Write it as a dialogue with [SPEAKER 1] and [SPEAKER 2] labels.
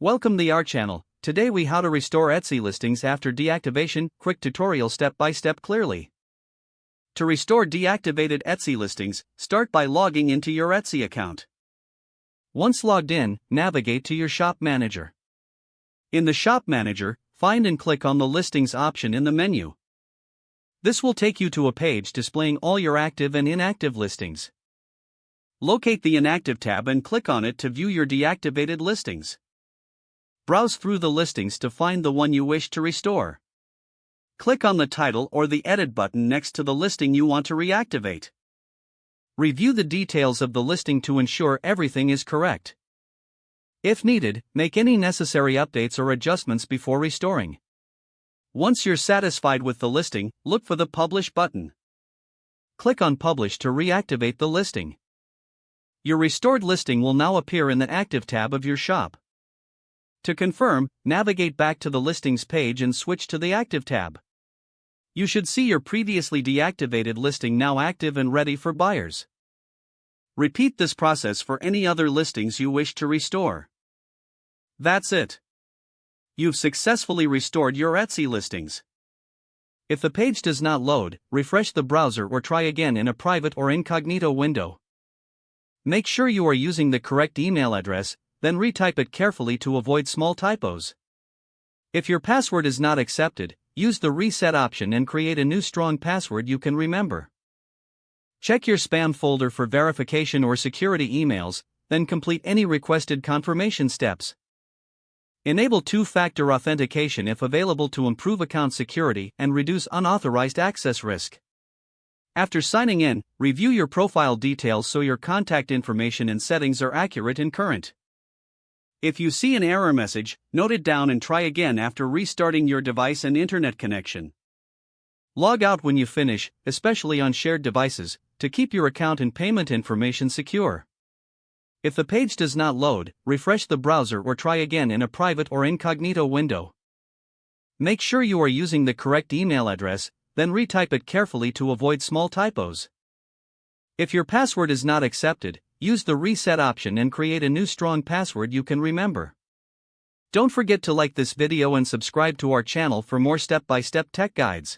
[SPEAKER 1] Welcome to our channel. Today we how to restore Etsy listings after deactivation, quick tutorial step by step clearly. To restore deactivated Etsy listings, start by logging into your Etsy account. Once logged in, navigate to your Shop Manager. In the Shop Manager, find and click on the Listings option in the menu. This will take you to a page displaying all your active and inactive listings. Locate the Inactive tab and click on it to view your deactivated listings. Browse through the listings to find the one you wish to restore. Click on the title or the Edit button next to the listing you want to reactivate. Review the details of the listing to ensure everything is correct. If needed, make any necessary updates or adjustments before restoring. Once you're satisfied with the listing, look for the Publish button. Click on Publish to reactivate the listing. Your restored listing will now appear in the Active tab of your shop. To confirm, navigate back to the Listings page and switch to the Active tab. You should see your previously deactivated listing now active and ready for buyers. Repeat this process for any other listings you wish to restore. That's it. You've successfully restored your Etsy listings. If the page does not load, refresh the browser or try again in a private or incognito window. Make sure you are using the correct email address, then retype it carefully to avoid small typos. If your password is not accepted, use the Reset option and create a new strong password you can remember. Check your spam folder for verification or security emails, then complete any requested confirmation steps. Enable two-factor authentication if available to improve account security and reduce unauthorized access risk. After signing in, review your profile details so your contact information and settings are accurate and current. If you see an error message, note it down and try again after restarting your device and internet connection. Log out when you finish, especially on shared devices, to keep your account and payment information secure. If the page does not load, refresh the browser or try again in a private or incognito window. Make sure you are using the correct email address, then retype it carefully to avoid small typos. If your password is not accepted, use the Reset option and create a new strong password you can remember. Don't forget to like this video and subscribe to our channel for more step-by-step tech guides.